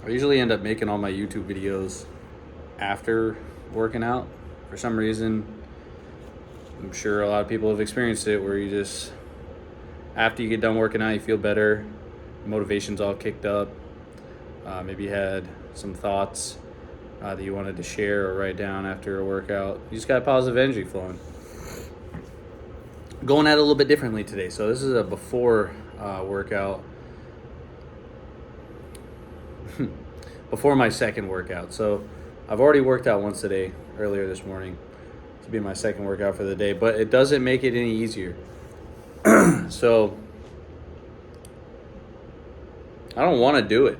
I usually end up making all my YouTube videos after working out. For some reason, I'm sure a lot of people have experienced it where you just, after you get done working out, you feel better, motivation's all kicked up. Maybe you had some thoughts that you wanted to share or write down after a workout. You just got positive energy flowing. Going at it a little bit differently today. So this is a before workout. Before my second workout. So I've already worked out once today, earlier this morning. To be my second workout for the day, but it doesn't make it any easier. So I don't want to do it.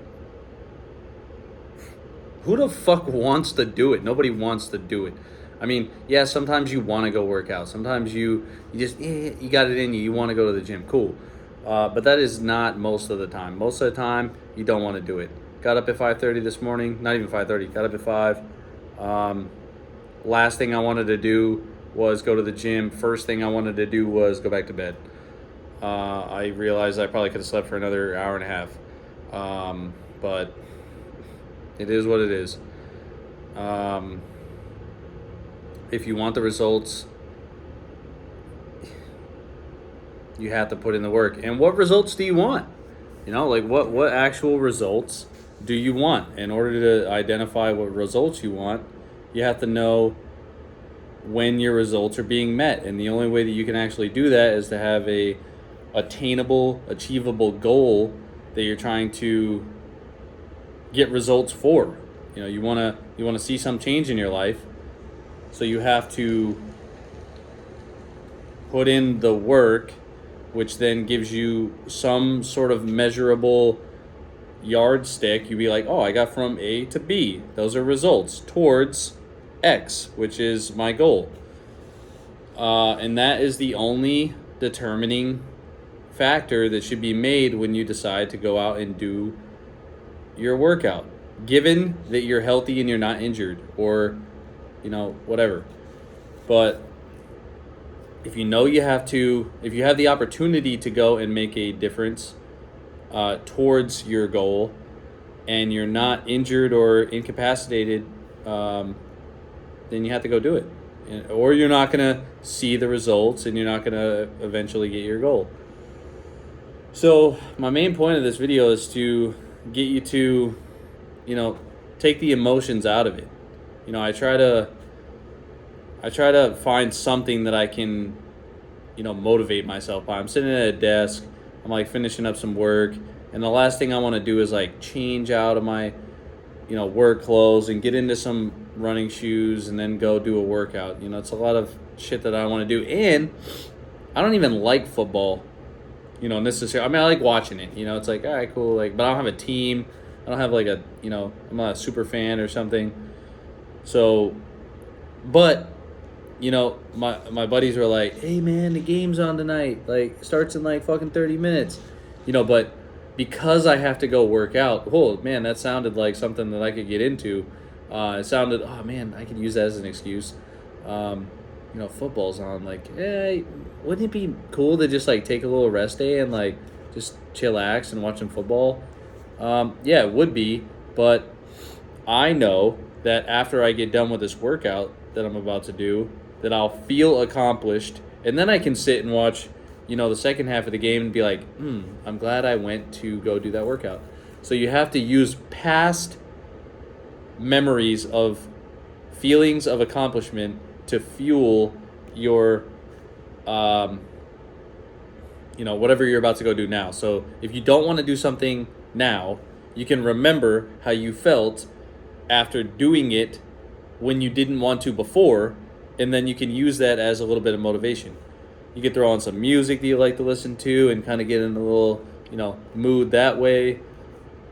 Who the fuck wants to do it? Nobody wants to do it. I mean, yeah, sometimes you want to go work out. Sometimes you just, you got it in you. You want to go to the gym. Cool. But that is not most of the time. Most of the time, you don't want to do it. Got up at 5:30 this morning. Not even 5:30. Got up at 5. Last thing I wanted to do was go to the gym. First thing I wanted to do was go back to bed. I realized I probably could have slept for another hour and a half. But it is what it is. If you want the results, you have to put in the work. And what results do you want? You know, like what actual results do you want? In order to identify what results you want, you have to know when your results are being met. And the only way that you can actually do that is to have a attainable, achievable goal that you're trying to get results for. You know, you want to see some change in your life. So you have to put in the work, which then gives you some sort of measurable yardstick. You'd be like, oh, I got from A to B. Those are results towards X, which is my goal. And that is the only determining factor that should be made when you decide to go out and do your workout. Given that you're healthy and you're not injured or, you know, whatever. But if you know you have to, if you have the opportunity to go and make a difference towards your goal and you're not injured or incapacitated, then you have to go do it. Or you're not going to see the results and you're not going to eventually get your goal. So my main point of this video is to get you to, you know, take the emotions out of it. You know, I try to find something that I can, you know, motivate myself by. I'm sitting at a desk, I'm like finishing up some work, and the last thing I want to do is like change out of my, you know, work clothes and get into some running shoes and then go do a workout. You know, it's a lot of shit that I want to do. And I don't even like football, you know, necessarily. I mean, I like watching it. You know, it's like, all right, cool. Like, but I don't have a team. I don't have like a, you know, I'm not a super fan or something. So, but, you know, my buddies were like, hey, man, the game's on tonight. Like, starts in like fucking 30 minutes. You know, but because I have to go work out, oh, man, that sounded like something that I could get into. It sounded, oh, man, I could use that as an excuse. You know, football's on. Like, hey, wouldn't it be cool to just, like, take a little rest day and, like, just chillax and watch some football? Yeah, it would be. But I know that after I get done with this workout that I'm about to do, that I'll feel accomplished. And then I can sit and watch, you know, the second half of the game and be like, I'm glad I went to go do that workout. So you have to use past memories of feelings of accomplishment to fuel your, you know, whatever you're about to go do now. So if you don't want to do something now, you can remember how you felt after doing it when you didn't want to before, and then you can use that as a little bit of motivation. You can throw on some music that you like to listen to and kind of get in a little, you know, mood that way.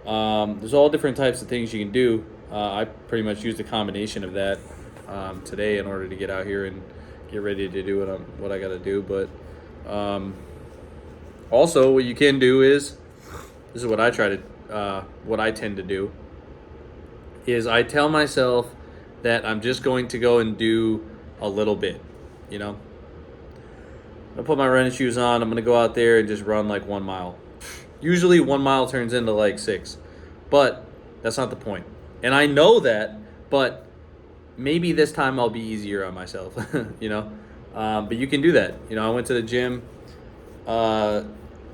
There's all different types of things you can do. I pretty much used a combination of that today in order to get out here and get ready to do what I got to do. But also, what you can do is, this is what what I tend to do, is I tell myself that I'm just going to go and do a little bit, you know. I'll put my running shoes on. I'm going to go out there and just run like 1 mile. Usually 1 mile turns into like 6. But That's not the point. And I know that, but maybe this time I'll be easier on myself, you know? But you can do that. You know, I went to the gym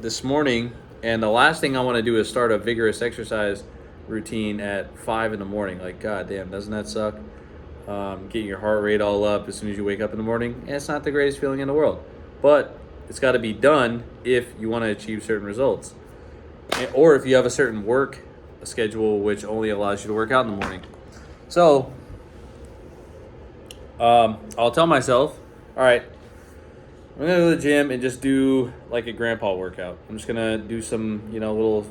this morning, and the last thing I want to do is start a vigorous exercise routine at 5 in the morning. Like, god damn, doesn't that suck? Getting your heart rate all up as soon as you wake up in the morning. And it's not the greatest feeling in the world. But it's got to be done if you want to achieve certain results. Or if you have a certain work schedule which only allows you to work out in the morning. So, I'll tell myself, all right, I'm going to go to the gym and just do like a grandpa workout. I'm just going to do some, little,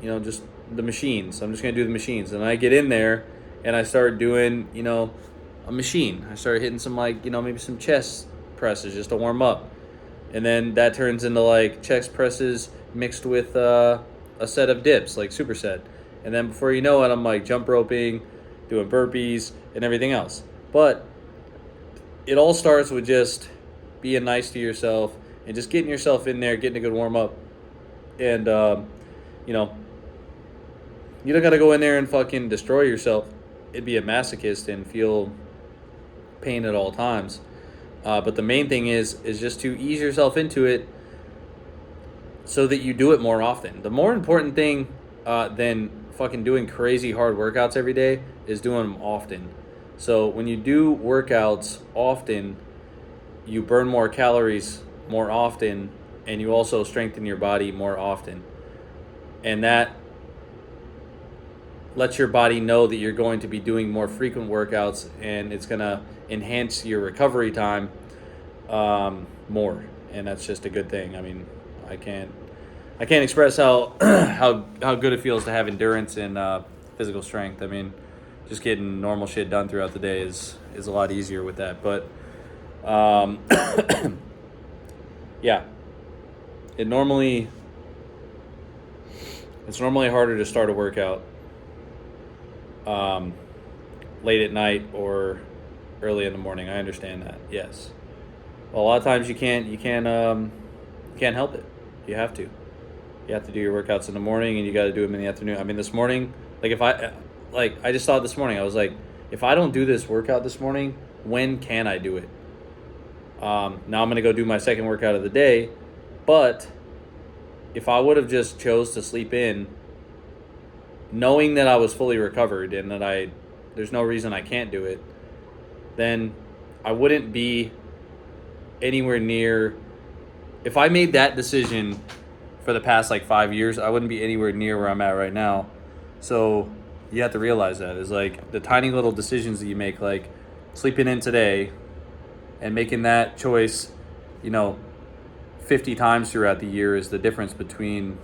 just the machines. I'm just going to do the machines. And I get in there and I start doing, a machine. I start hitting some maybe some chest presses just to warm up. And then that turns into like chest presses mixed with a set of dips, like superset. And then before you know it, I'm like jump roping, doing burpees, and everything else. But it all starts with just being nice to yourself and just getting yourself in there, getting a good warm up. And, you don't got to go in there and fucking destroy yourself. It'd be a masochist and feel pain at all times. But the main thing is just to ease yourself into it so that you do it more often. The more important thing than fucking doing crazy hard workouts every day is doing them often. So when you do workouts often, you burn more calories more often, and you also strengthen your body more often. And that lets your body know that you're going to be doing more frequent workouts, and it's going to enhance your recovery time more. And that's just a good thing. I mean, I can't express how how good it feels to have endurance and physical strength. I mean, just getting normal shit done throughout the day is a lot easier with that. But yeah, it's normally harder to start a workout late at night or early in the morning. I understand that. Yes. Well, a lot of times you can't help it. You have to. You have to do your workouts in the morning, and you got to do them in the afternoon. I mean, this morning, I just thought this morning, I was like, if I don't do this workout this morning, when can I do it? Now I'm going to go do my second workout of the day, but if I would have just chose to sleep in, knowing that I was fully recovered and that there's no reason I can't do it, then I wouldn't be anywhere near. If I made that decision for the past 5 years, I wouldn't be anywhere near where I'm at right now. So you have to realize that is the tiny little decisions that you make, like sleeping in today and making that choice, 50 times throughout the year is the difference between,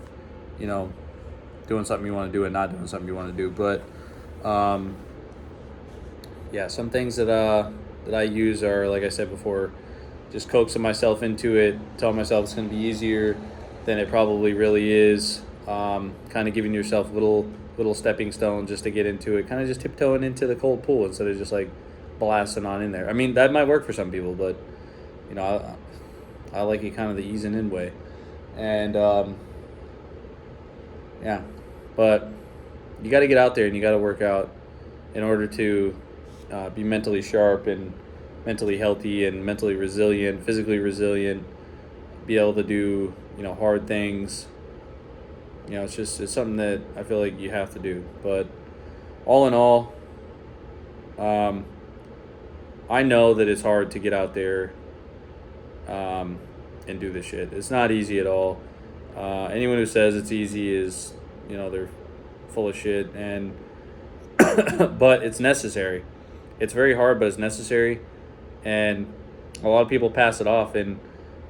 doing something you want to do and not doing something you want to do. But yeah, some things that I use are, like I said before, just coaxing myself into it, telling myself it's going to be easier than it probably really is. Kind of giving yourself little stepping stones just to get into it. Kind of just tiptoeing into the cold pool instead of just blasting on in there. I mean, that might work for some people, but I like it kind of the easing in way. And yeah, but you got to get out there and you got to work out in order to be mentally sharp and mentally healthy and mentally resilient, physically resilient, be able to do, hard things. It's something that I feel like you have to do. But all in all, I know that it's hard to get out there and do this shit. It's not easy at all. Anyone who says it's easy is, they're full of shit. And but it's necessary. It's very hard, but it's necessary. And a lot of people pass it off. And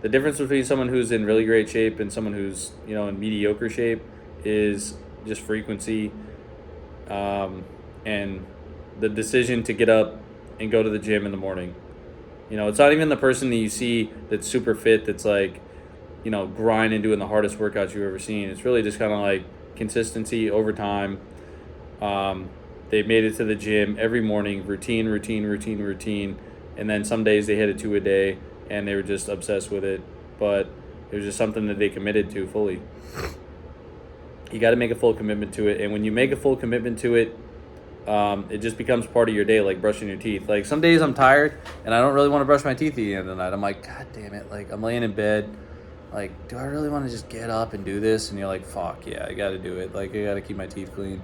the difference between someone who's in really great shape and someone who's, in mediocre shape is just frequency, and the decision to get up and go to the gym in the morning. It's not even the person that you see that's super fit, that's grinding, doing the hardest workouts you've ever seen. It's really just kind of consistency over time. They made it to the gym every morning, routine. And then some days they hit a 2 a day and they were just obsessed with it. But it was just something that they committed to fully. You got to make a full commitment to it. And when you make a full commitment to it, it just becomes part of your day, like brushing your teeth. Like some days I'm tired and I don't really want to brush my teeth at the end of the night. I'm like, God damn it. Like I'm laying in bed. Like, do I really want to just get up and do this? And you're like, fuck, yeah, I got to do it. Like I got to keep my teeth clean.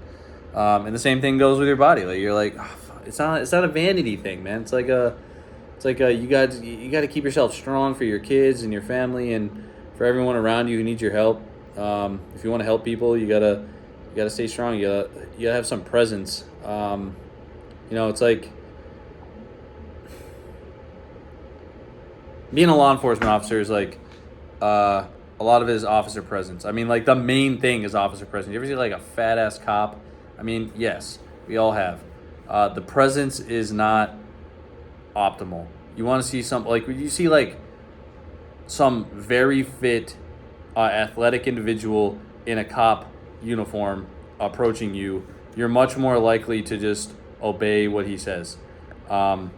And the same thing goes with your body. Like you're like, oh, fuck. It's not a vanity thing, man. It's like you got to keep yourself strong for your kids and your family and for everyone around you who needs your help. If you want to help people, you gotta stay strong. You gotta have some presence. It's like being a law enforcement officer is like a lot of it is officer presence. I mean, like the main thing is officer presence. You ever see like a fat ass cop? I mean, yes, we all have. The presence is not optimal. You want to see something like when you see like some very fit, athletic individual in a cop uniform approaching you, you're much more likely to just obey what he says. And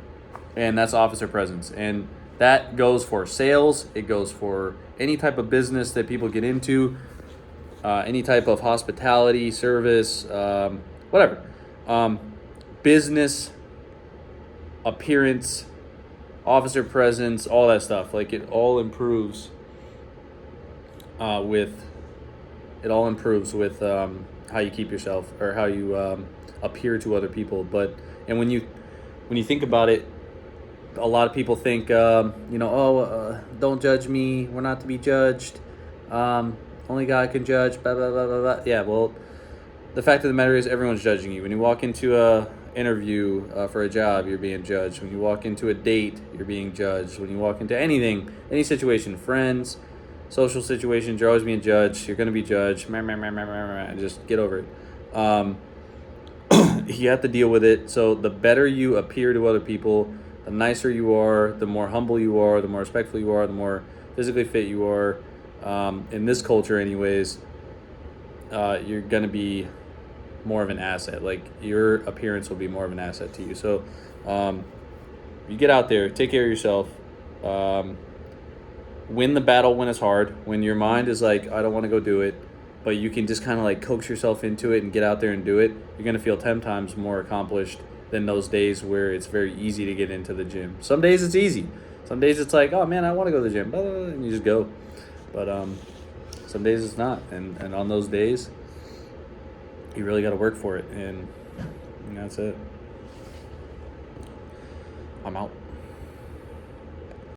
that's officer presence. And that goes for sales. It goes for any type of business that people get into, any type of hospitality, service, whatever. Business, appearance, officer presence, all that stuff. Like it all improves with how you keep yourself or how you appear to other people. And when you think about it, a lot of people think don't judge me, we're not to be judged, only God can judge, blah blah blah blah blah. Yeah, well, the fact of the matter is everyone's judging you. When you walk into a interview for a job, you're being judged. When you walk into a date, you're being judged. When you walk into anything, any situation, friends, social situations, you're always being judged. You're going to be judged. And just get over it. You have to deal with it. So the better you appear to other people, the nicer you are, the more humble you are, the more respectful you are, the more physically fit you are. In this culture anyways, you're going to be more of an asset. Like your appearance will be more of an asset to you. So you get out there, take care of yourself. Win the battle when it's hard, when your mind is like, I don't want to go do it, but you can just kind of like coax yourself into it and get out there and do it. You're going to feel 10 times more accomplished than those days where it's very easy to get into the gym. Some days it's easy. Some days it's like, oh man, I want to go to the gym, and you just go. But some days it's not. And on those days, you really got to work for it. And that's it. I'm out.